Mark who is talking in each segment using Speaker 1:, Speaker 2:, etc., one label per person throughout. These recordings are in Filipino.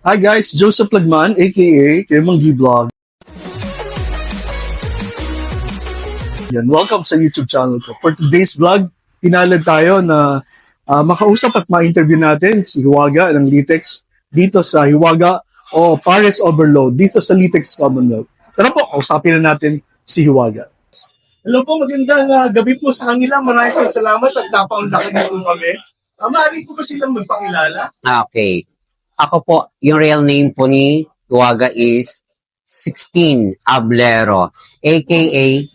Speaker 1: Hi guys, Joseph Lagman, aka Kemang Vlog. Yan, welcome sa YouTube channel ko. For today's vlog, pinalad tayo na makausap at ma-interview natin si Hiwaga ng Litex dito sa Hiwaga o Pares Overload dito sa Litex Commonwealth. Tara po, kausapin na natin si Hiwaga. Hello po, magandang gabi po sa kanila. Maraming salamat at napaunlakan niyo po kami. Maaari po ba silang magpakilala?
Speaker 2: Okay. Ako po, yung real name po ni Hiwaga is 16 Ablero, aka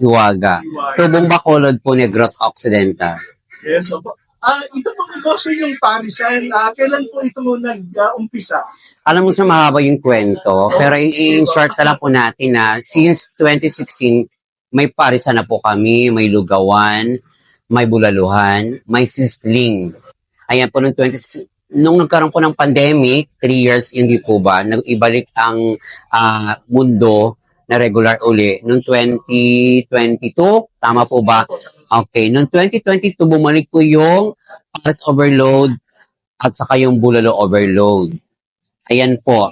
Speaker 2: Hiwaga. Tubong Bacolod po, Negros Occidental.
Speaker 1: Yes, opo. Ito pong negosyo yung Parisan. Kailan po ito nag-umpisa?
Speaker 2: Alam mo sa mahaba yung kwento, pero in short na lang po natin na since 2016, may parisan na po kami, may lugawan, may bulaluhan, may sisling. Ayan po noong 2016. Nung nagkaroon po ng pandemic, 3 years hindi po ba, nag-ibalik ang mundo na regular uli. Noong 2022, tama po ba? Okay, noong 2022, bumalik po yung Pares Overload at saka yung Bulalo Overload. Ayan po.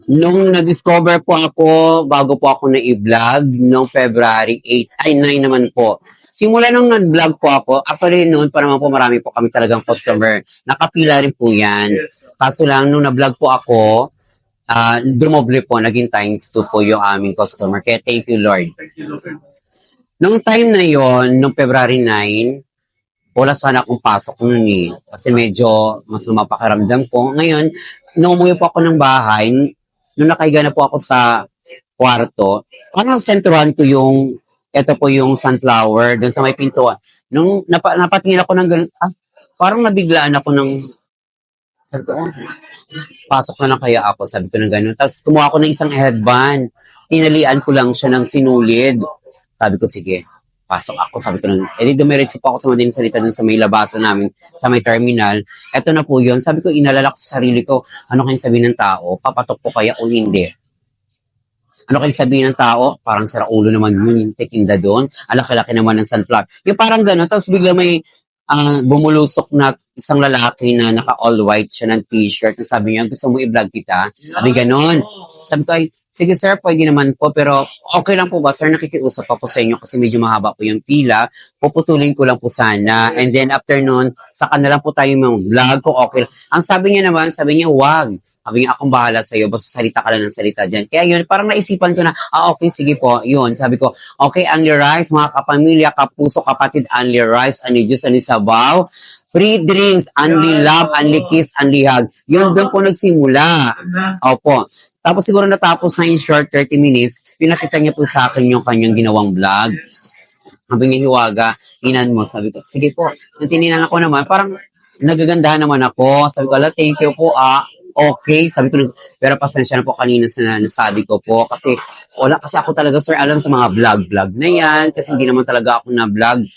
Speaker 2: Nung na-discover po ako, bago po ako na-i-vlog, noong February 8, ay 9 naman po. Simula nung nag-vlog po ako, actually noon pa naman po marami po kami talagang customer. Nakapila rin po yan. Kaso lang, nung na-vlog po ako, dumoble po, naging times 2 po yung aming customer. Kaya thank you, Lord. Nung time na yon, nung February 9, wala sana akong pasok nun eh. Kasi medyo mas mapakiramdam ko. Ngayon, nung umuwi po ako ng bahay, nung nakahiga na po ako sa kwarto, parang sentuhan ko yung ito po yung sunflower dun sa may pintuan. Nung napatingin ako ng ganun, parang nabiglaan ako ng, sabi ko, pasok na lang kaya ako, sabi ko ng ganun. Tapos kumuha ako ng isang headband, tinalian ko lang siya ng sinulid. Sabi ko, sige, pasok ako, sabi ko ng, edi dumiretso po ako sa madaling salita dun sa may labasan namin, sa may terminal. Eto na po yun, sabi ko, inalala ko sa sarili ko, ano kayong sabihin ng tao, papatok po kaya o hindi? Ano kayong sabihin ng tao? Parang sira ulo naman yun, yung tekinda doon. Alaki-laki naman ng sunflower. Yung parang gano'n. Tapos bigla may bumulusok na isang lalaki na naka-all white siya ng t-shirt. Sabi niya, gusto mo i-vlog kita? Sabi gano'n. Sabi ko, ay, sige sir, pwede naman po. Pero okay lang po ba, sir? Nakikiusap pa po sa inyo kasi medyo mahaba po yung pila. Puputulin ko lang po sana. And then after nun, saka na lang po tayo mag-vlog kung okay lang. Ang sabi niya naman, sabi niya, wag. Sabi niya, akong bahala sa'yo, basta salita ka lang ng salita dyan. Kaya yun, parang naisipan ko na, okay, sige po, yun. Sabi ko, okay, Only Rice, mga kapamilya, kapuso, kapatid, Only Rice, Only Juice, Only Sabaw, free drinks, Only Love, Only Kiss, Only Hug. Yun, doon po nagsimula. Opo. Tapos siguro natapos na in short 30 minutes, pinakita niya po sa akin yung kanyang ginawang vlog. Sabi niya, Hiwaga, inan mo. Sabi ko, sige po. Nung tininan ako naman, parang nagagandahan naman ako. Sabi ko, thank you po, okay, sabi ko, pero pasensya na po kanina sa nasabi ko po kasi wala kasi ako talaga sir alam sa mga vlog na yan kasi hindi naman talaga ako na vlog.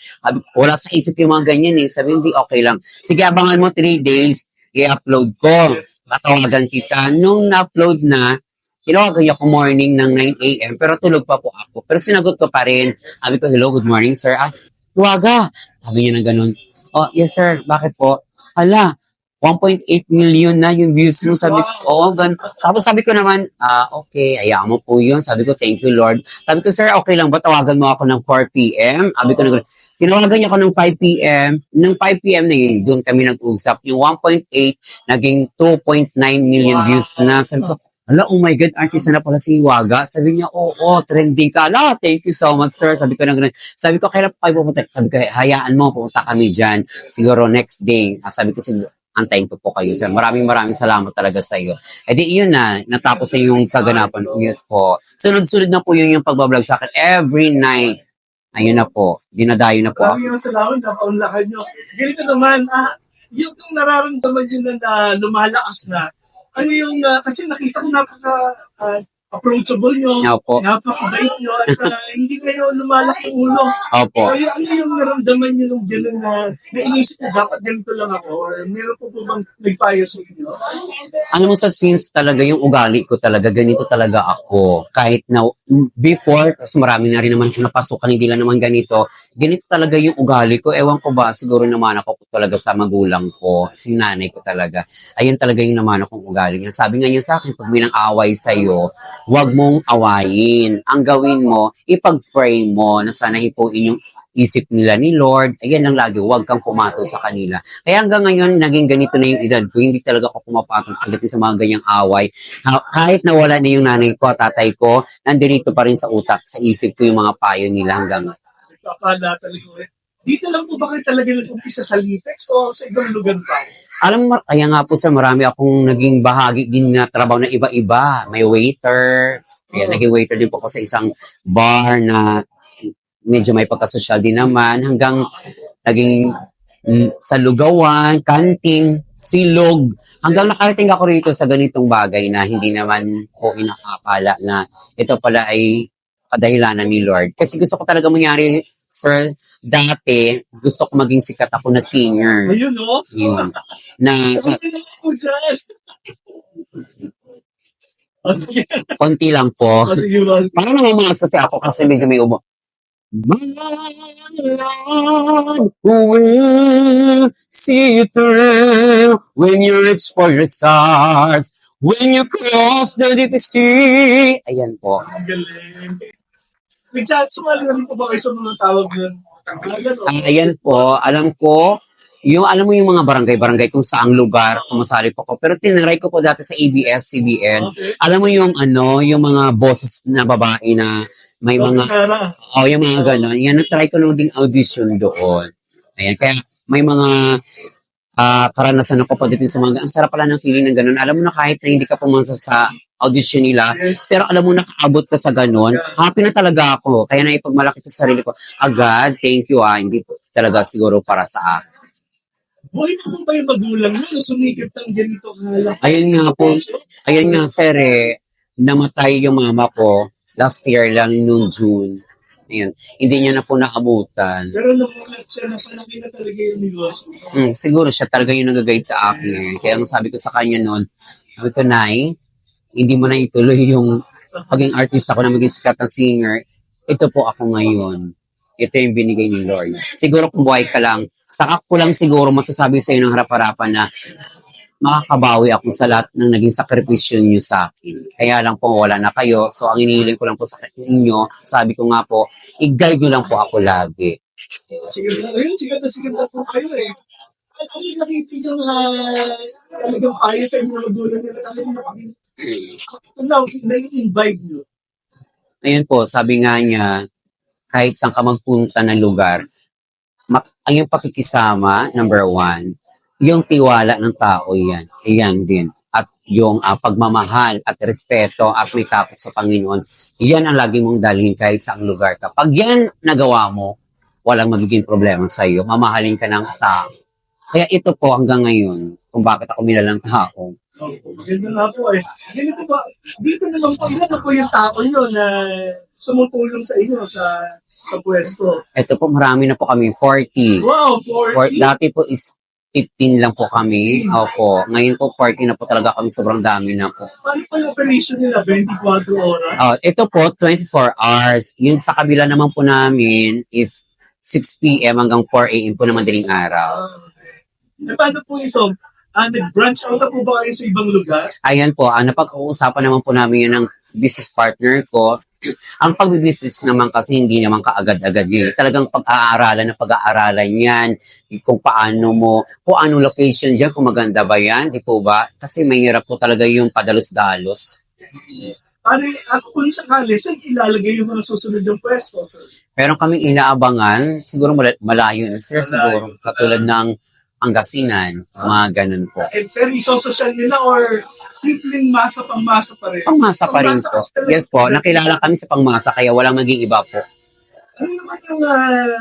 Speaker 2: Wala sa isip yung mga ganyan eh. Sabi hindi okay lang. Sige, abangan mo 3 days, i-upload ko. Tatawagan kita. Nung na-upload na, tinawagan niya ko morning ng 9 a.m. pero tulog pa po ako. Pero sinagot ko pa rin. Sabi ko, hello, good morning sir. Hiwaga. Sabi niya na ganun. Oh, yes sir, bakit po? 1.8 million na yung views mo. Sabi ko, Tapos sabi ko naman, okay, ayaan mo po yun. Sabi ko, thank you, Lord. Sabi ko, sir, okay lang ba? Tawagan mo ako ng 4 p.m.? Sabi ko, tinawagan niya ako ng 5 p.m. Nung 5 p.m. na yun, doon kami nag-usap. Yung 1.8, naging 2.9 million views na. Sabi ko, oh my God, artist na pala si Hiwaga. Sabi niya, trending ka. Thank you so much, sir. Sabi ko, sabi ko, kailan po kayo pupunta? Sabi ko, hayaan mo, pupunta kami dyan. Siguro next day. Sabi ko, siguro, antayin ko po kayo, sir. Maraming salamat talaga sa iyo. Di yun na, natapos na yung kaganapan. Yes po. Sunod-sunod na po yun yung pagbablog sa akin every night. Ayun na po. Dinadayo na po.
Speaker 1: Maraming salamat, napaunlakan nyo. Ganito naman, yung nararamdaman nyo na lumalakas na, ano yung, kasi nakita ko approachable nyo,
Speaker 2: Opo.
Speaker 1: napakabait nyo, at hindi kayo lumalaki ulo.
Speaker 2: Opo.
Speaker 1: Kaya ano yung naramdaman nyo nung gano'n na nainisip na dapat ganito lang ako? Or meron po bang nagpayo sa inyo?
Speaker 2: Ano mo sa since talaga yung ugali ko talaga, ganito talaga ako. Kahit na before, kasi marami na rin naman kung napasukan, hindi lang naman ganito talaga yung ugali ko. Ewan ko ba, siguro naman ako talaga sa magulang ko, si nanay ko talaga. Ayun talaga yung naman akong ugali niya. Sabi nga niya sa akin, pag may nang away sa'yo, huwag mong awayin. Ang gawin mo, ipag-pray mo na sana hipuin yung isip nila ni Lord. Ayan lang lagi, huwag kang pumatol sa kanila. Kaya hanggang ngayon, naging ganito na yung edad ko. Hindi talaga ako pumapatol agad sa mga ganyang away. Kahit nawala na yung nanay ko, tatay ko, nandirito pa rin sa utak, sa isip ko yung mga payo nila hanggang ngayon.
Speaker 1: Nagpapala talaga eh. Dito lang po ba kayo talaga nag-umpisa sa Litex o sa ibang lugar pa?
Speaker 2: Alam mo, kaya nga po sir, marami akong naging bahagi din na trabaho na iba-iba. May waiter. Kaya naging waiter din po ako sa isang bar na medyo may pagkasosyal din naman. Hanggang naging sa lugawan, kanting, silog. Hanggang nakarating ako rito sa ganitong bagay na hindi naman ko inakakala na ito pala ay kadahilanan ni Lord. Kasi gusto ko talaga mangyari, sir, dati, gusto ko maging sikat ako na singer.
Speaker 1: Ayun, no?
Speaker 2: Yun. Na,
Speaker 1: Sabi na ako dyan. Okay.
Speaker 2: konti lang po.
Speaker 1: Kasi yun,
Speaker 2: Parang namamalas kasi ako kasi medyo may ubo. My Lord will see you through when you reach for your stars, when you cross the deep sea. Ayan po.
Speaker 1: ang galing. Sumali na rin po ba kayo sa mga tawag nun? Tanggalan o?
Speaker 2: Ayan po, alam ko, alam mo yung mga barangay-barangay kung saang lugar, sumasali po ko. Pero tinry ko po dati sa ABS-CBN.
Speaker 1: Okay.
Speaker 2: Alam mo yung yung mga boses na babae na may mga,
Speaker 1: Tara.
Speaker 2: yung mga gano'n. Yan, na-try ko nung ding audition doon. Ayan, kaya may mga karanasan ako pa dito sa mga, ang sarap pala ng feeling ng gano'n. Alam mo na kahit na hindi ka pumunta sa audition nila,
Speaker 1: Yes.
Speaker 2: pero alam mo nakaabot ka sa gano'n, happy na talaga ako. Kaya naipagmalaki ko sa sarili ko, agad, thank you hindi po talaga siguro para sa akin.
Speaker 1: Buhay na po ba yung magulang mo na sumikip ng ganito kalaki?
Speaker 2: Ayun nga sir namatay yung mama ko last year lang noong June. Ayun, hindi niya na po naabutan.
Speaker 1: Pero namulat siya na palaki na talaga yung negosyo.
Speaker 2: Siguro siya talaga yung nag-guide sa akin. Kaya ang sabi ko sa kanya noon, sabi ko, Nay, hindi mo na ituloy yung paging artist ako na maging sikat na singer. Ito po ako ngayon. Ito yung binigay ni Lord. Siguro kung buhay ka lang, saka ko lang siguro masasabi sa iyo ng harap-harapan na makakabawi ako sa lahat ng naging sakripisyo niyo sa akin. Kaya lang po wala na kayo. So ang inihiling ko lang po sa inyo, sabi ko nga po, i-guide niyo lang po ako lagi.
Speaker 1: Sige na po kayo eh. At ano yung nakikita ng talagang payo sa inyo magulang nila talagang nai-invite nyo.
Speaker 2: Ayun po, sabi nga niya, kahit saan ka magpunta ng lugar, ang yung pakikisama, number one, yung tiwala ng tao yan, iyan din. At yung pagmamahal at respeto at may takot sa Panginoon, yan ang lagi mong dalhin kahit saang lugar ka. Pag yan nagawa mo, walang magiging problema sa iyo. Mamahalin ka ng tao. Kaya ito po hanggang ngayon, kung bakit ako minalang tao.
Speaker 1: Ganda nga po eh. Ganito ba, dito naman po, ilan na po yung tao nyo na tumutulong sa inyo sa pwesto?
Speaker 2: Ito po, marami na po kami, 40.
Speaker 1: Wow, 40?
Speaker 2: Dati po is 15 lang po kami. Opo. Ngayon po, 40 na po talaga kami. Sobrang dami na po.
Speaker 1: Paano po yung operation nila? 24 oras?
Speaker 2: Ito po, 24 hours. Yun sa kabila naman po namin is 6 p.m. hanggang 4 a.m. po naman dining araw.
Speaker 1: Eh, paano po ito? Nag-branch out na po ba kayo sa ibang lugar?
Speaker 2: Ayan po, napag-uusapan naman po namin yun ng business partner ko. Ang pag-business naman kasi hindi naman kaagad-agad yun. Talagang pag-aaralan yan. Kung paano mo, kung anong location dyan, kung maganda ba yan, di po ba? Kasi mahirap po talaga yung padalos-dalos.
Speaker 1: Kung sakali, saan ilalagay yung mga susunod yung pwesto? Sir?
Speaker 2: Meron kaming inaabangan, siguro malayo na sir, siguro katulad ng Pangasinan, mga ganun po.
Speaker 1: Pero isosocial nila or simpleng pangmasa pa rin?
Speaker 2: Pangmasa pa rin po. Yes po, nakilala kami sa pangmasa kaya walang maging iba po.
Speaker 1: Ano naman yung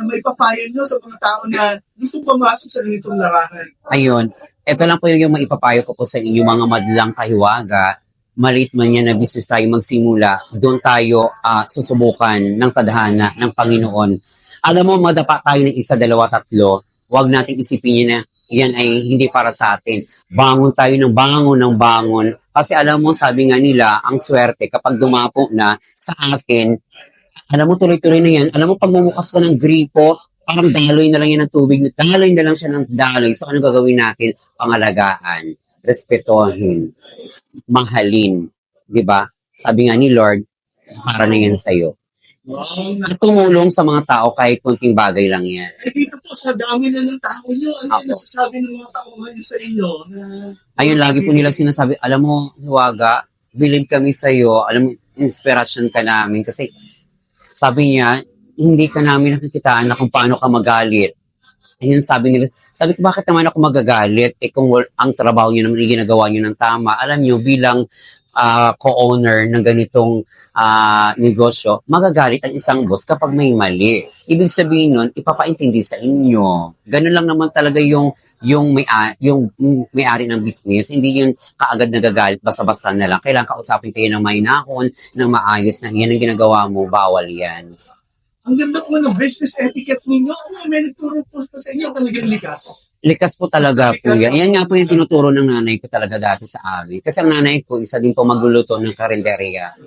Speaker 1: may papayo nyo sa mga tao na gusto pumasok sa ganitong larangan?
Speaker 2: Ayun, ito lang po yung maipapayo ko po sa inyo mga madlang kahiwaga. maliit man yan na business tayo magsimula, doon tayo susubukan ng tadhana ng Panginoon. Alam mo, madapa tayo ng isa, dalawa, tatlo. Huwag natin isipin yun na yan ay hindi para sa atin. Bangon tayo ng bangon. Kasi alam mo, sabi nga nila, ang swerte kapag dumapo na sa atin, alam mo, tuloy-tuloy na yan. Alam mo, pag mumukas ka ng gripo, parang daloy na lang yan ng tubig. Daloy na lang siya ng daloy. So, ano gagawin natin? Pangalagaan, respetohin, mahalin. Di ba? Sabi nga ni Lord, para na yan sa'yo. At tumulong sa mga tao kahit konting bagay lang yan.
Speaker 1: Eh, dito po, sa dami na ng tao nyo, ano yung
Speaker 2: Ako.
Speaker 1: nasasabi ng mga tauhan nyo sa inyo? Na,
Speaker 2: Ayun, lagi po nila sinasabi, alam mo, Hiwaga, believe kami sa'yo, alam mo, inspiration ka namin. Kasi sabi niya, hindi ka namin nakikitaan na kung paano ka magalit. Ayun, sabi nila, sabi ko, bakit naman ako magagalit? Eh kung ang trabaho niyo naman, ginagawa niyo ng tama. Alam niyo, bilang co-owner ng ganitong negosyo, magagalit ang isang boss kapag may mali. Ibig sabihin nun, ipapaintindi sa inyo. Ganun lang naman talaga yung may-ari ng business. Hindi yung kaagad nagagalit, basta-basta na lang. Kailangan kausapin kayo ng mainakon, ng maayos na yan ang ginagawa mo, bawal yan.
Speaker 1: ang ganda po ng business etiquette ninyo. Ano, may nagturo po sa inyo, talagang likas.
Speaker 2: Likas po talaga po yan. Yan nga po yung tinuturo ng nanay ko talaga dati sa amin. Kasi ang nanay ko, isa din po magluluto ng karinderya.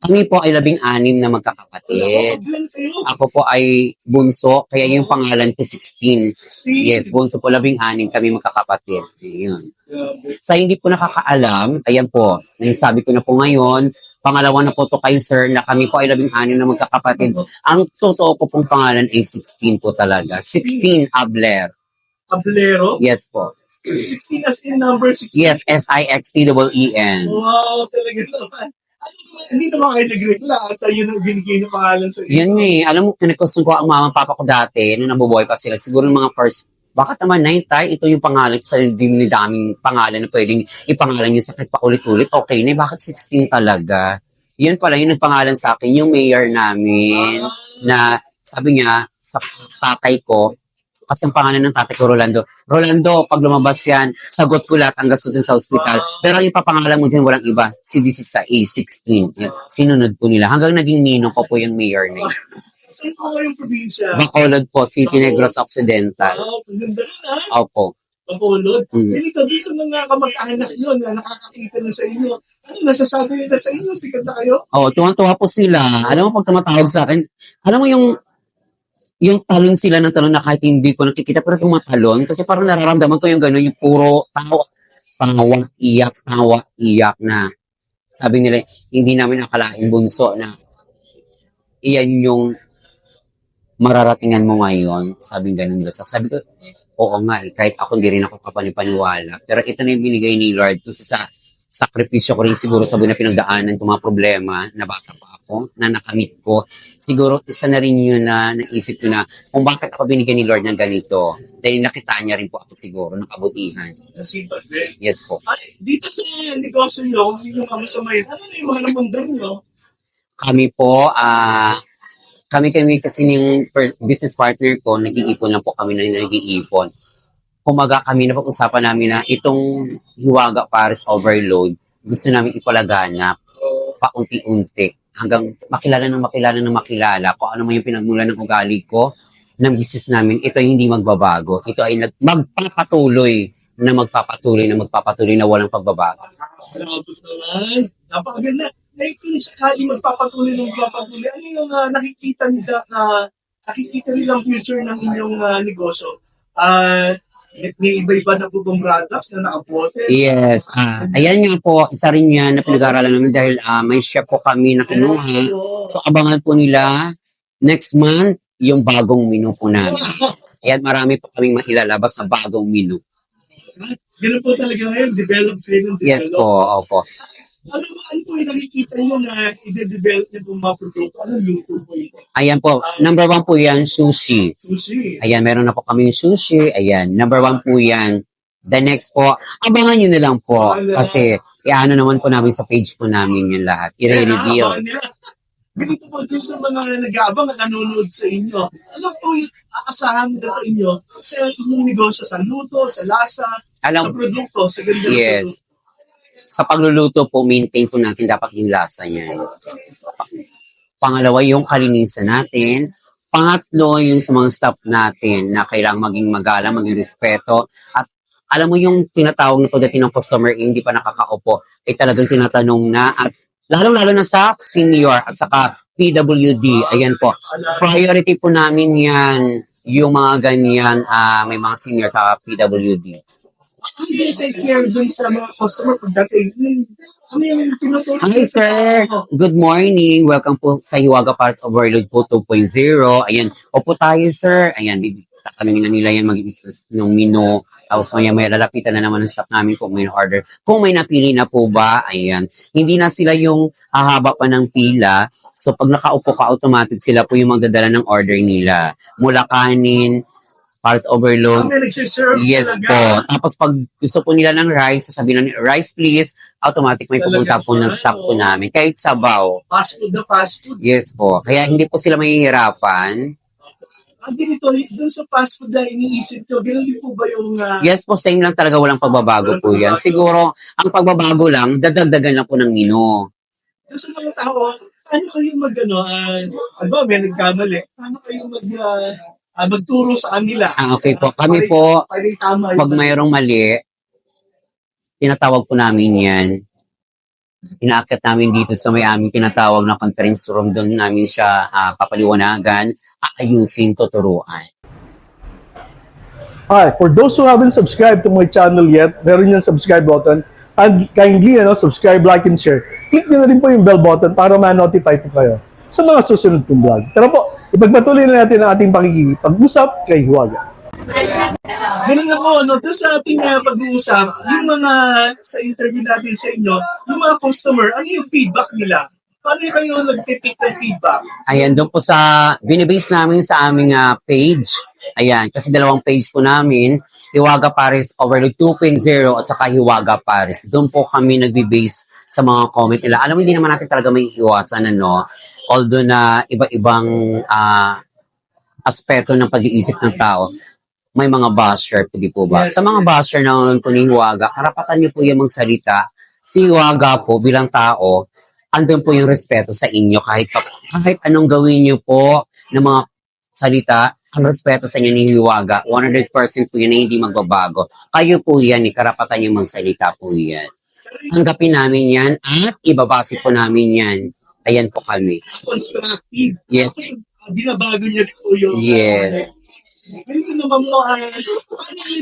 Speaker 2: Kami po ay 16 na magkakapatid.
Speaker 1: Ilan kayo?
Speaker 2: Ako po ay bunso, kaya yung pangalan ko 16.
Speaker 1: 16.
Speaker 2: Yes, bunso po 16 kami magkakapatid. Ayun.
Speaker 1: Grabe.
Speaker 2: Sa hindi po nakakaalam, ayan po, sabi ko na po ngayon, pangalawa na po to kay sir na kami po ay 16 na magkakapatid. Ang totoo ko pong pangalan ay 16 po talaga. 16 Abler.
Speaker 1: Ablero?
Speaker 2: Yes po.
Speaker 1: 16 as in number 16.
Speaker 2: Yes, SIXTEEN.
Speaker 1: Wow, talaga naman. Ano naman, hindi naman kayo nag-regla at yun ang binigay na pangalan sa inyo.
Speaker 2: Yun nga eh. Alam mo, kinakosong ko ang mama at papa ko dati nung nabubuhay pa sila. Siguro yung mga first, bakit naman 9 tayo? Ito yung pangalan sa daming pangalan na pwedeng ipangalan yung sakit pa ulit-ulit. Okay na, bakit 16 talaga? Yun pala, yung nagpangalan sa akin, yung mayor namin, na sabi niya sa tatay ko, kasi ang pangalan ng tatay ko, Rolando. Rolando, pag lumabas yan, sagot ko lahat ang gastusin sa ospital. Pero ang ipapangalan mo dyan, walang iba. Si this is sa A16. Yan. Sinunod po nila. Hanggang naging ninong ko po yung mayor na yun.
Speaker 1: Saan po kayong probinsya?
Speaker 2: Bacolod po, City Negros Occidental.
Speaker 1: Wow, ang ganda rin ha.
Speaker 2: Opo.
Speaker 1: Bacolod.
Speaker 2: Mm.
Speaker 1: Ganito, doon sa mga kamag-anak nyo na nakakakita na sa inyo. Ano, nasasabi nila sa inyo? Sikat na kayo?
Speaker 2: Oh, tuwang-tuwa po sila. Alam mo, pag tumatawag sa akin, alam mo yung talon sila ng talon na kahit hindi ko nakikita, pero tumatalon, kasi parang nararamdaman ko yung gano'n, yung puro tawa, iyak na. Sabi nila, hindi namin nakalaing bunso na iyan yung mararatingan mo ngayon. Sabi gano'n nila. Sabi ko, oo nga kahit ako hindi rin ako kapanipaniwala. Pero ito na yung binigay ni Lord. Kasi sa sakripisyo ko rin siguro sa buhay na pinagdaanan ko mga problema na bata pa ako, na nakamit ko. Siguro isa na rin yun na naisip ko na kung bakit ako binigyan ni Lord ng ganito. Dahil nakita niya rin po ako siguro ng kabutihan.
Speaker 1: Nasipag din.
Speaker 2: Yes po.
Speaker 1: Ay, dito sa negosyo nyo, hindi nyo kamasamayin. Ano na yung mga napundar nyo?
Speaker 2: Kami po, kami kasi ng business partner ko, nag-iipon lang po kami na nag-iipon. Kumaga kami na pag-usapan namin na itong Hiwaga Paris Overload, gusto namin ipalaganap paunti-unti hanggang makilala kung ano man yung pinagmula ng ugali ko ng business namin. Ito ay hindi magbabago. Ito ay magpapatuloy na walang pagbabago.
Speaker 1: Malabot naman. Napakaganda. Eh, kung sakali magpapatuloy, ano yung nakikita nilang future ng inyong negosyo? May iba-iba na po bang products na nakapote?
Speaker 2: Yes. Ayan nga po, isa rin yan na pinag-aaralan namin dahil may chef po kami na kinuha. So, abangan po nila next month yung bagong menu po namin. Ayan, marami po kaming mailalabas na bagong menu.
Speaker 1: Ganun po talaga ngayon, develop kayo ng develop.
Speaker 2: Yes po, opo.
Speaker 1: Ano po yung nakikita nyo na i-develop niyo po mga produkto? Anong luto po ito?
Speaker 2: Ayan po, number 1 po yan, sushi.
Speaker 1: Sushi.
Speaker 2: Ayan, meron na po kami yung sushi. Ayan, number 1 po yan. The next po, abangan nyo na lang po. Kasi, ano naman po namin sa page po namin yung lahat. I-reveal.
Speaker 1: Ganito po din sa mga nag-aabang at nanonood sa inyo. Ano po yung aasahan nila sa inyo sa inyong negosyo, sa luto, sa lasa, sa produkto, sa ganda ng
Speaker 2: Yes.
Speaker 1: produkto?
Speaker 2: Sa pagluluto po, maintain po natin dapat yung lasa niya. Pangalawa, yung kalinisan natin. Pangatlo, yung sa mga staff natin na kailangang maging magalang, maging respeto. At alam mo yung tinatawag na pagdating ng customer, hindi pa nakakaupo, ay talagang tinatanong na. At lalo-lalo na sa senior at saka PWD, ayan po. Priority po namin yan, yung mga ganyan, may mga senior sa PWD.
Speaker 1: Hindi take care dun sa mga customer pagdating. Ano yung pinutulong?
Speaker 2: Hi, sir. Good morning. Welcome po sa Hiwaga Paris Overload po 2.0. Ayan, opo tayo, sir. Ayan, tatanungin na nila yan mag-i-discuss ng menu. Tapos may lalapitan na naman ng staff namin kung may order. Kung may napili na po ba, ayan. Hindi na sila yung hahaba pa ng pila. So, pag nakaupo ka, automatic sila po yung magdadala ng order nila. Mula kanin, Paris Overload.
Speaker 1: May nagsiserve
Speaker 2: Yes
Speaker 1: talaga.
Speaker 2: po. Tapos pag gusto po nila ng rice, sasabihin na rice please, automatic may pupunta po ng staff po namin. Kahit sabaw.
Speaker 1: Fast food na fast food.
Speaker 2: Yes po. Kaya hindi po sila mahihirapan.
Speaker 1: Ganito, dun sa fast food na iniisip ko, ganun din po ba yung...
Speaker 2: Yes po, same lang talaga, walang pagbabago po yan. Siguro, ang pagbabago lang, dadagdagan lang po ng menu.
Speaker 1: Dun sa mga tao, ano kayo may nagkamali, paano kayo magturo sa kanila?
Speaker 2: Okay po. Kami po,
Speaker 1: Para tama
Speaker 2: pag mayroong mali, tinatawag po namin yan. Inaakit namin dito sa may aming tinatawag na conference room. Doon namin siya papaliwanagan, aayusin, tuturuan.
Speaker 1: Hi, for those who haven't subscribed to my channel yet, meron yung subscribe button. And kindly, subscribe, like, and share. Click nyo na rin po yung bell button para ma-notify po kayo sa mga susunod kong vlog. Tara po, ipagpatuloy na natin ang ating pakikipag-usap kay Hiwaga. Ganun nga po, doon sa ating pag-uusap, yung mga sa interview natin sa inyo, yung mga customer, ano yung feedback nila? Paano kayo nag-take ng feedback?
Speaker 2: Ayan, doon po binibase namin sa aming page. Ayan, kasi dalawang page po namin, Hiwaga Paris Overload 2.0 at saka Hiwaga Paris. Doon po kami nagbe-base sa mga comment nila. Alam mo, hindi naman natin talaga may iwasan, although na iba-ibang aspeto ng pag-iisip ng tao, may mga basher, di po ba?
Speaker 1: Yes,
Speaker 2: Sa mga basher na po ni Hiwaga, karapatan niyo po yung magsalita. Si Hiwaga po bilang tao, andun po yung respeto sa inyo kahit anong gawin niyo po ng mga salita, ang respeto sa inyo ni Hiwaga, 100% po yun na hindi magbabago. Kayo po yan, karapatan yung magsalita po yan. Tanggapin namin yan at ibabase po namin yan. Ayan po kami.
Speaker 1: Constructive.
Speaker 2: Yes.
Speaker 1: Kasi, binabago niya rin po yung...
Speaker 2: Yes.
Speaker 1: Ganito naman po, ano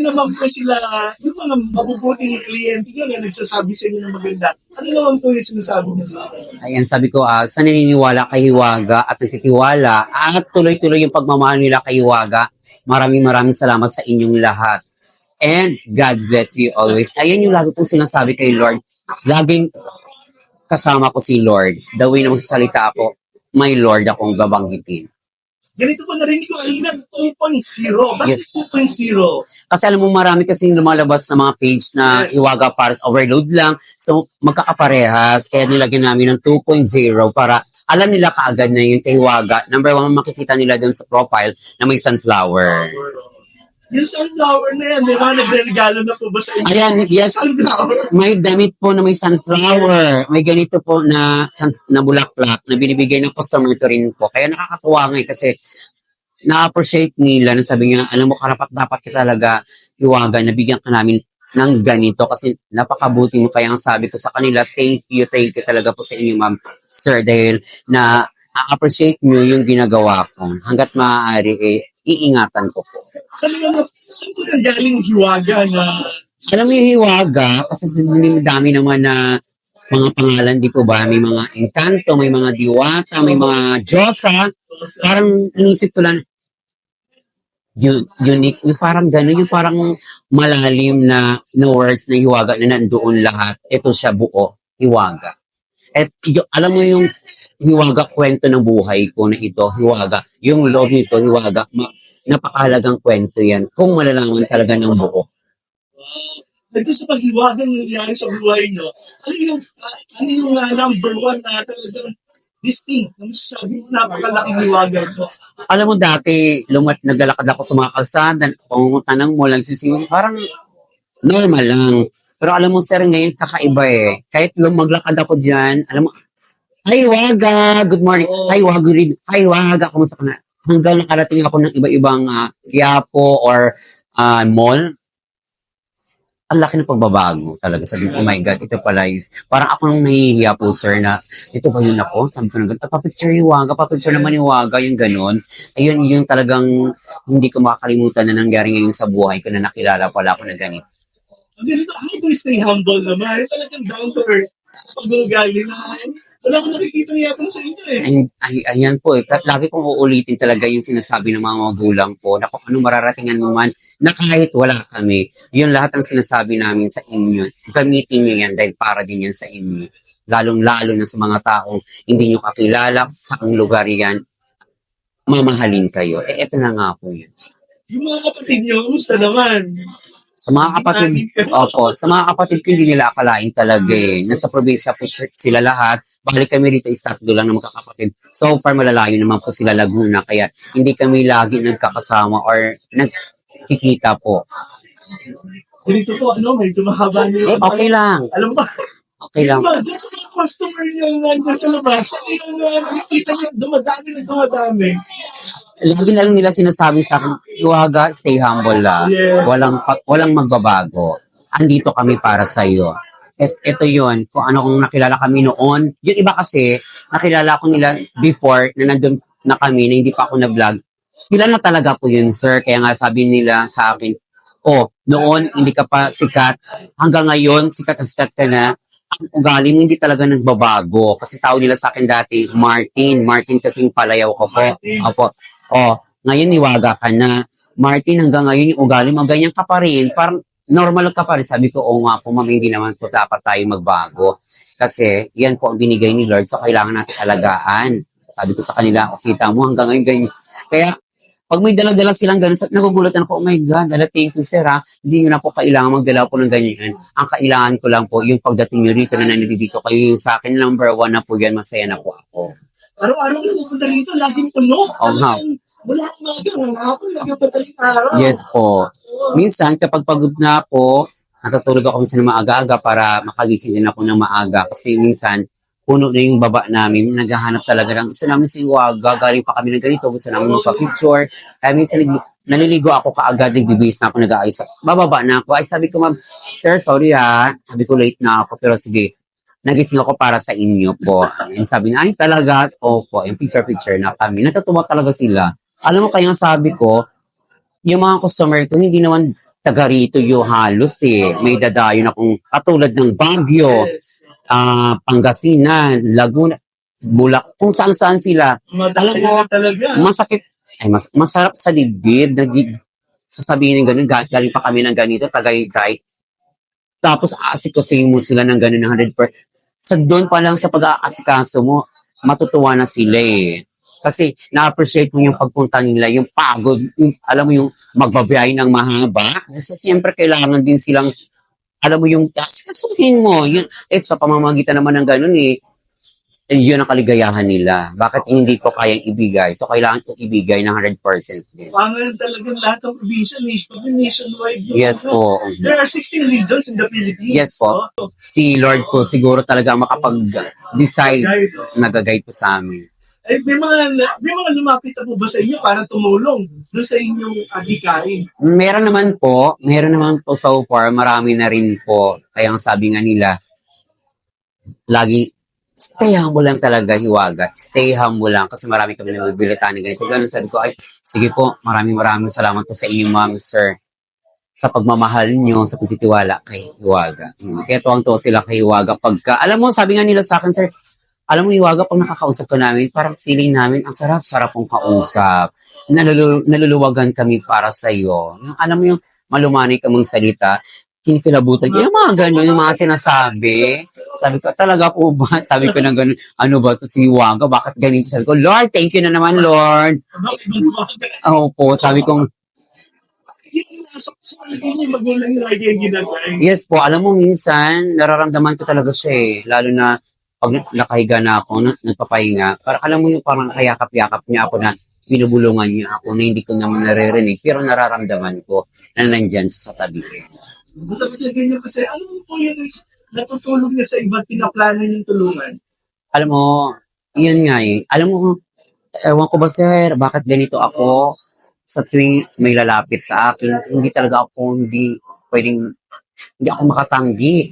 Speaker 1: naman po sila, yung mga mabubuting kliyente nyo na nagsasabi sa inyo ng maganda, ano naman po yung sinasabi niya sa akin?
Speaker 2: Ayan, sabi ko, sa naniniwala kay Hiwaga at nagtitiwala at tuloy-tuloy yung pagmamahal nila kay Hiwaga, maraming salamat sa inyong lahat. And God bless you always. Ayan yung lagi pong sinasabi kay Lord. Laging kasama ko si Lord. The way na magsasalita ako, my Lord akong babanggitin.
Speaker 1: Ganito po narinig ko, kanina 2.0. Bakit
Speaker 2: Yes.
Speaker 1: 2.0?
Speaker 2: Kasi alam mo, marami kasing lumalabas na mga page na
Speaker 1: Yes.
Speaker 2: Hiwaga Paris Overload lang. So, magkakaparehas. Kaya nilagyan namin ng 2.0 para alam nila kaagad na yung kay Hiwaga. Number one, makikita nila dun sa profile na may sunflower.
Speaker 1: Yung sunflower na yan, may mga nagregalo na po ba sa inyo?
Speaker 2: Ayan, yes.
Speaker 1: Sunflower.
Speaker 2: May damit po na may sunflower. May ganito po na bulaklak na binibigay ng customer to rin po. Kaya nakakatuwa nga kasi na-appreciate nila na sabi nga, alam mo, karapat-dapat ka talaga, Hiwaga, nabigyan ka namin ng ganito kasi napakabuti mo. Kaya ang sabi ko sa kanila, thank you talaga po sa inyo, ma'am, sir, dahil na appreciate nyo yung ginagawa ko. Hanggat maaari, iingatan ko po.
Speaker 1: Saan po nang galing Hiwaga na
Speaker 2: Alam mo yung Hiwaga, kasi dami naman na mga pangalan, di po ba? May mga engkanto, may mga diwata, may mga diyosa. Parang inisip ko lang, unique, yung parang gano'n, yung parang malalim na words na Hiwaga na nandoon lahat. Ito siya buo, Hiwaga. At alam mo yung Hiwaga, kwento ng buhay ko na ito, Hiwaga. Yung loob nito, Hiwaga, napakahalagang kwento yan kung malalaman talaga ng buo.
Speaker 1: nandun sa paghiwagang nangyayari sa buhay nyo, ano yung number one na talagang distinct na masasabi mo napakalaking hiwaga ko?
Speaker 2: Alam mo dati, naglalakad ako sa mga kalsada, kung tanong mo lang sisimula, parang normal lang. Pero alam mo, sir, ngayon kakaiba eh. Kahit maglakad ako dyan, alam mo, hi, Waga! Good morning. Hi, Waga. Hi, Waga. Kumusta ka na? Hanggang nakarating ako ng iba-ibang Quiapo or mall, ang laki ng pagbabago talaga. Sabi ko, oh my God, ito pala yun. Parang ako nang nahihiya po, sir, na ito ba yun ako? Sabi ko na gano'n, papicture yung Waga, papicture naman yung Waga, yung gano'n. Ayun, yung talagang hindi ko makakalimutan na nangyari ngayon sa buhay ko na nakilala pala ako na ganito.
Speaker 1: Ang ganito, how do you stay humble naman? Talagang down to earth. Pag-ugali na, wala akong nakikita yapon sa inyo eh.
Speaker 2: Ayan po, lagi kong uulitin talaga yung sinasabi ng mga magulang po na kung anong mararatingan mo man, na kahit wala kami, yun lahat ang sinasabi namin sa inyo. Gamitin nyo yan dahil para din yan sa inyo. Lalong-lalo na sa mga taong hindi nyo kakilala, sa ang lugar yan, mamahalin kayo. Eto na nga po yun.
Speaker 1: Yung mga kapatid nyo, kumusta naman?
Speaker 2: Sa mga kapatid, opo, sa mga kapatid ko hindi nila akalain talaga eh. Nasa probinsya po sila lahat. Balik kami rito, tatlo lang ng magkakapatid. So far malalayo naman po sila Laguna. Kaya hindi kami lagi nagkakasama or nagkikita po.
Speaker 1: Dito po, medyo mahaba niyo.
Speaker 2: Okay lang.
Speaker 1: Alam ba?
Speaker 2: Okay lang.
Speaker 1: Diba, sa mga customer nyo nandiyan sa labas, yung nakikita nyo, dumadami.
Speaker 2: Lagi na lang nila sinasabi sa akin, Iwaga, stay humble lang.
Speaker 1: Yeah.
Speaker 2: Walang magbabago. Andito kami para sa iyo. Ito yun, kung ano kung nakilala kami noon. Yung iba kasi, nakilala ko nila before na nandun na kami, na hindi pa ako na-vlog. Sila na talaga po yun, sir. Kaya nga sabi nila sa akin, noon hindi ka pa sikat. Hanggang ngayon, sikat na sikat ka na. Ang ugali mo hindi talaga nagbabago. Kasi tao nila sa akin dati, Martin. Martin kasi yung palayaw ko po. Opo. Ngayon Iwaga ka na. Martin, hanggang ngayon yung ugali mo, ganyan ka pa rin. Parang normal ka pa rin. Sabi ko, nga po, ma'am, hindi naman po dapat tayo magbago. Kasi yan po ang binigay ni Lord. So, kailangan natin alagaan. Sabi ko sa kanila, kita mo, hanggang ngayon ganyan. Kaya, pag may dala-dala silang ganun, nagugulatan ako, oh my God, thank you, sir, ha? Hindi nyo na po kailangan magdala po ng ganyan. Ang kailangan ko lang po, yung pagdating nyo rito na nandito kayo, yung sa akin, number 1 na po yan, masaya na po ako.
Speaker 1: Araw-araw na pupunta rito, laging puno.
Speaker 2: Nga.
Speaker 1: Wala akong mga ng hapon, laging punta rito araw.
Speaker 2: Yes po. Minsan, kapag pagod na ako, natutulog ako minsan ng maaga-aga para makagising din ako ng maaga. Kasi minsan, puno na yung baba namin, naghahanap talaga ng gusto namin si Iwaga, galing pa kami ng ganito, gusto namin magpa-picture. Kaya minsan naliligo ako kaagad, nagbibihis na ako, nag-aayos. Bababa na ako. Ay, sabi ko, ma'am, sir, sorry ha. Sabi ko, late na ako, pero sige, nagising ako para sa inyo po. And sabi na, ay talaga, opo, yung picture-picture na kami. Natutuwa talaga sila. Alam mo, kaya sabi ko, yung mga customer ko, hindi naman taga rito yung halos eh. May dadayon akong katulad ng Baguio.
Speaker 1: Yes.
Speaker 2: Pangasinan, Laguna, Bulak, kung saan-saan sila. Alam mo,
Speaker 1: talaga.
Speaker 2: masakit, masarap sa dibdib, sasabihin ng ganun, galing pa kami ng ganito, Tagaytay. Tapos aasikaso mo sila ng ganun ng 100%. Sa doon pa lang sa pag-aasikaso mo, matutuwa na sila eh. Kasi na-appreciate mo yung pagpunta nila, yung pagod, alam mo yung magbabiyahe ng mahaba. Kasi siyempre kailangan din silang alam mo yung kasuhin mo. Yun, sa pamamagitan naman ng ganun eh. Yun ang kaligayahan nila. Bakit hindi ko kayang ibigay? So, kailangan ko ibigay ng 100% din.
Speaker 1: Pangalan talagang lahat ng provision, nationwide.
Speaker 2: Yes po.
Speaker 1: There are 16 regions in the Philippines.
Speaker 2: Yes po. Si Lord po siguro talaga makapag-decide, nag-guide po sa amin.
Speaker 1: May mga lumapit na po ba sa inyo para tumulong doon sa inyong adikain?
Speaker 2: Meron naman po so far, marami na rin po. Kaya ang sabi nga nila, lagi, stay humble lang talaga, Hiwaga. Stay humble lang kasi marami kami nabibilitan ng ganito. Ganun sabi ko, ay, sige po, maraming salamat po sa inyo, ma'am, sir, sa pagmamahal niyo, sa pagtitiwala kay Hiwaga. Kaya tuwang-tuwa sila kay Hiwaga pagka, alam mo, sabi nga nila sa akin, sir, alam mo, Iwaga, pag nakakausap ko namin, parang feeling namin, ang sarap-sarap pong kausap. Naluluwagan kami para sa iyo. Alam mo yung malumanay ka mong salita, kinikilabutan. Yung mga gano'n, yung mga sinasabi. Sabi ko, talaga po ba? Sabi ko na gano'n, ano ba to si Iwaga? Bakit ganito? Sabi ko, Lord, thank you na naman, Lord. Opo, sabi ko, yes po, alam mo, minsan, nararamdaman ko talaga siya eh. Lalo na, pag nakahiga na ako, nagpapahinga, parang alam mo yung parang kayakap-yakap niya ako na binubulungan niya ako na hindi ko naman naririnig, pero nararamdaman ko na nandyan sa tabi.
Speaker 1: Sabi niya ganyan kasi, ano po yun, natutulog niya sa iba't pinaplano niyong tulungan.
Speaker 2: Alam mo, yun nga eh. Alam mo, ewan ko ba sir, bakit ganito ako sa tuwing may lalapit sa akin. Hindi talaga ako, hindi ako makatanggi.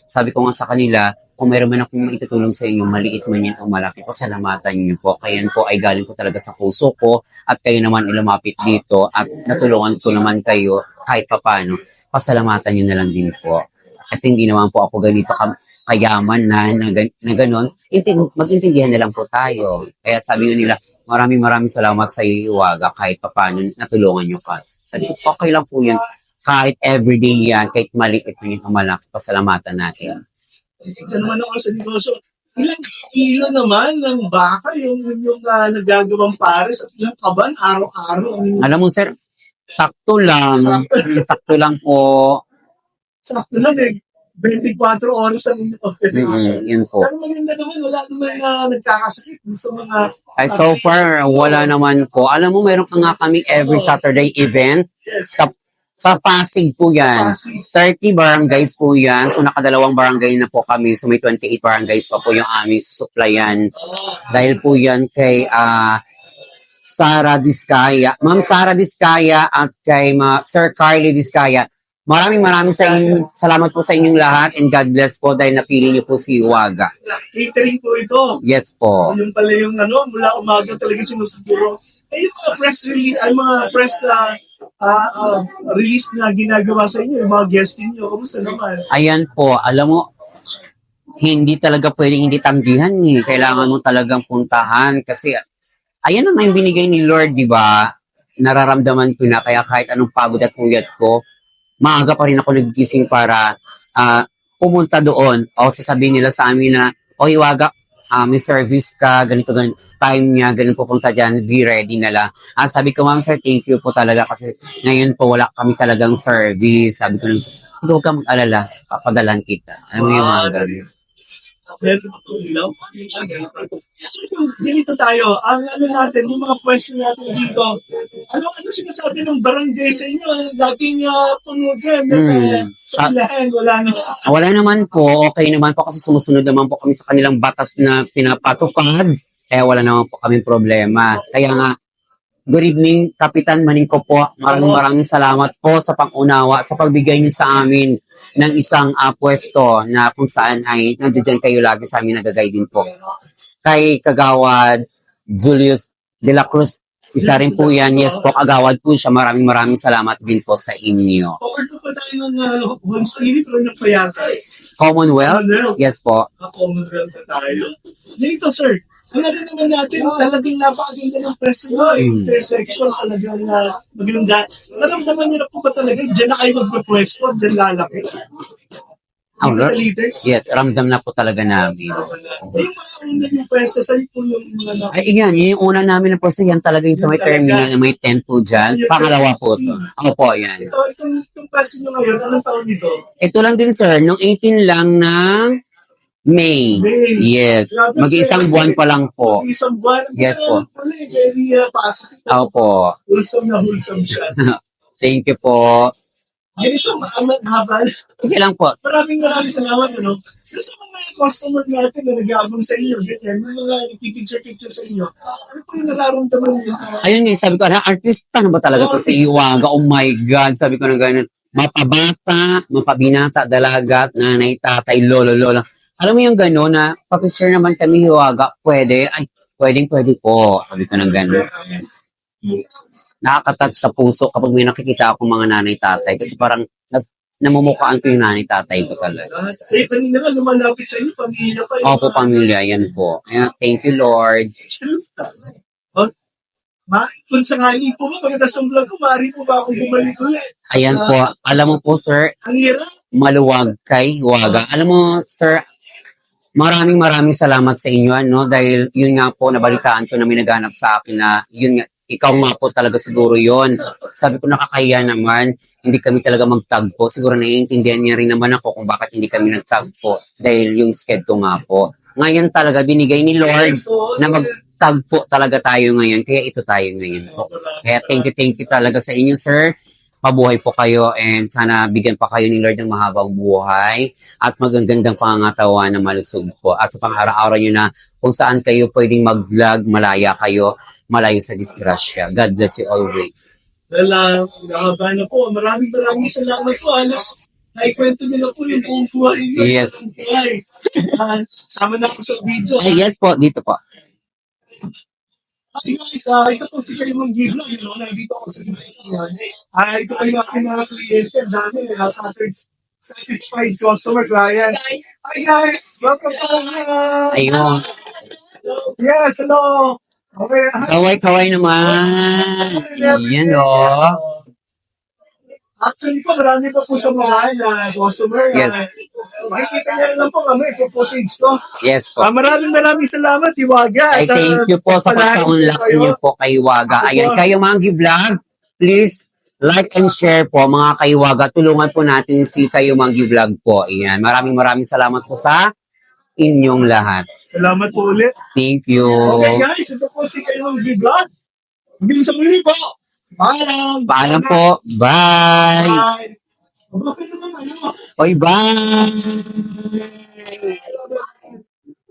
Speaker 2: Sabi ko nga sa kanila, kung meron man akong maitutulong sa inyo, maliit man yan o malaki, pasalamatan niyo po. Kaya yan po ay galing ko talaga sa puso ko at kayo naman ay lumapit dito at natulungan ko naman kayo kahit papano. Pasalamatan niyo na lang din po. Kasi hindi naman po ako ganito kayaman na gano'n. Mag-intindihan na lang po tayo. Kaya sabi nila, maraming salamat sa iyo, Iwaga, kahit papano natulungan niyo ka. Sabi ko, okay lang po yan. Kahit everyday yan, kahit maliit man yung malaki, pasalamatan natin.
Speaker 1: Tignan naman ako sa negosyo. Ilang kilo naman ng baka yung nagagawang pares at ilang kaban araw-araw.
Speaker 2: Alam mo, sir, sakto lang. Sakto lang po.
Speaker 1: Sakto lang eh. 24 oras ang operation.
Speaker 2: Yun po.
Speaker 1: Pero maganda naman, wala naman na nagkakasakit sa mga...
Speaker 2: Ay, so far, wala naman po. Alam mo, meron pa nga kami every Saturday event.
Speaker 1: Yes.
Speaker 2: Sa Pasig po yan. 30 barangays po yan. So, nakadalawang barangay na po kami. So, may 28 barangays pa po yung aming susuplayan. Dahil po yan kay Sara Diskaya. Ma'am Sara Diskaya at kay Sir Carly Diskaya. Maraming salamat po sa inyong lahat and God bless po dahil napili niyo po si Iwaga.
Speaker 1: Catering po ito.
Speaker 2: Yes po.
Speaker 1: Yung pala yung mula umaga talaga sinusuguro. Yung mga press release, ay mga press release na ginagawa sa inyo, yung mga guesting nyo, kumusta naman?
Speaker 2: Ayan po, alam mo, hindi talaga pwedeng hindi tanggihan eh. Kailangan mo talagang puntahan kasi ayan naman yung binigay ni Lord, di ba? Nararamdaman ko na kaya kahit anong pagod at puyat ko, maaga pa rin ako nagigising para pumunta doon o sasabihin nila sa amin na, o Iwaga, may service ka, ganito, time niya, ganun pupunta dyan, be ready na lang. Sabi ko, ma'am, sir, thank you po talaga kasi ngayon po wala kami talagang service. Sabi ko, huwag kang mag-alala, papadalan kita. Alam mo yung mga ganun.
Speaker 1: So, ganito tayo. Ang natin, yung mga question natin dito, ano sinasabi ng barangay sa inyo? Laging puno dyan. Sa ilahan, wala naman.
Speaker 2: Wala naman po. Okay naman po kasi sumusunod naman po kami sa kanilang batas na pinapatupad. Kaya wala naman po kaming problema. Kaya nga, good evening, Kapitan Maningko po. Maraming salamat po sa pangunawa, sa pagbigay niyo sa amin ng isang pwesto na kung saan ay nandiyan kayo lagi sa amin nagagay din po. Kay Kagawad Julius de la Cruz, isa rin po yan. Yes po, Kagawad po siya. Maraming salamat din po sa inyo.
Speaker 1: Forward po pa tayo ng Holy Spirit o ng Payata?
Speaker 2: Commonwealth? Yes po.
Speaker 1: Commonwealth na tayo. Dito, sir. Ano rin naman natin, talagang napakaganda ng press nyo. Intersection, talagang maganda. Naramdaman niyo na po ba talaga, dyan na kayo magpapwesto, dyan lalaki?
Speaker 2: Yes, ramdam na po talaga namin.
Speaker 1: Yung mga una yung pwesto, saan po yung mga
Speaker 2: Ay, yan. Yung una namin na pwesto, yan talaga yung sa may terminal na may tent po dyan. Pangalawa po ito. Ako po, yan.
Speaker 1: Itong pwesto nyo ngayon, anong taon nito?
Speaker 2: Ito lang din, sir. Nung 18 lang ng May. Yes. Mag-isang buwan pa lang po.
Speaker 1: Mag-isang buwan?
Speaker 2: Yes po.
Speaker 1: Very positive.
Speaker 2: Opo.
Speaker 1: Wholesome siya.
Speaker 2: Thank you po.
Speaker 1: Ganito, mahaba.
Speaker 2: Sige lang po.
Speaker 1: Maraming salamat, ano? Sa mga customer natin na nag-aabang sa inyo, ganyan, mga nagpipicture sa inyo, ano po yung nararamdaman niyo?
Speaker 2: Ayun nga, sabi ko, artista na ba talaga ito si Iwaga? Oh my God, sabi ko na gano'n. Mapabata, mapabinata, dalagat, nanay, tatay, lolo, lola. Alam mo yung gano'n na, papicture naman kami, Iwaga, pwede? Ay, pwede po. Sabi ko na gano'n. Nakakatat sa puso kapag may nakikita ako mga nanay-tatay kasi parang namumukhaan ko yung nanay-tatay ko talaga.
Speaker 1: Eh, kanina nga lumalapit sa inyo, pamilya pa.
Speaker 2: Opo, pamilya, yan po. Thank you, Lord.
Speaker 1: Kung sakali po ba, pagkatapos ng vlog ko, maaari po ba akong bumalik ulit?
Speaker 2: Ayan po. Alam mo po, sir,
Speaker 1: ang hirap.
Speaker 2: Maluwag kay Iwaga. Alam mo, sir, maraming salamat sa inyo, no? Dahil yun nga po, nabalitaan ko na may naghanap sa akin na yun nga, ikaw nga po talaga siguro yon. Sabi ko, nakakaya naman, hindi kami talaga magtagpo. Siguro naiintindihan niya rin naman ako kung bakit hindi kami nagtagpo. Dahil yung schedule nga po. Ngayon talaga, binigay ni Lord na magtagpo talaga tayo ngayon. Kaya ito tayo ngayon po. Kaya thank you talaga sa inyo, sir. Mabuhay po kayo and sana bigyan pa kayo ni Lord ng mahabang buhay at magagandang pangangatawan na malusog po. At sa pang-araw-araw nyo na kung saan kayo pwedeng mag-vlog, malaya kayo, malayo sa disgrasya. God bless you always.
Speaker 1: Well, nakaba na po. Maraming salamat po. Alas, naikwento nila po yung buong buhay nyo.
Speaker 2: Yes.
Speaker 1: Yung buhay. Sama na ako sa video.
Speaker 2: Ay, yes po, dito po.
Speaker 1: Hi guys, ito po si kayo mong Gibla. Nandito ako sa device ngayon. Ito po yung aking mga kliyente. Ang dami. Satisfied customer client. Hi guys, welcome po.
Speaker 2: Ayun.
Speaker 1: Yes, hello. Okay, hi.
Speaker 2: Kaway-kaway naman. Yan o.
Speaker 1: Actually po, marami pa po sa mga na customer.
Speaker 2: Yes.
Speaker 1: Makikita niya lang po kami kung footage to.
Speaker 2: Yes po.
Speaker 1: Maraming salamat, Iwaga.
Speaker 2: Ay, thank you po sa pagkaunlak niyo po kay Waga. Ayan, kayo mga Vlog, please like and share po mga kaiwaga. Tulungan po natin si kayo mga Vlog po. Ayan, maraming salamat po sa inyong lahat.
Speaker 1: Salamat po ulit.
Speaker 2: Thank you.
Speaker 1: Okay guys, ito po si kayo ng vlog. Hanggang sa muli po. Paalam.
Speaker 2: Paalam po. Bye.
Speaker 1: Bye. Bakit naman ano?
Speaker 2: Oy, bye.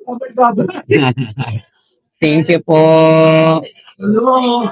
Speaker 1: Bye.
Speaker 2: Thank you po.
Speaker 1: Hello.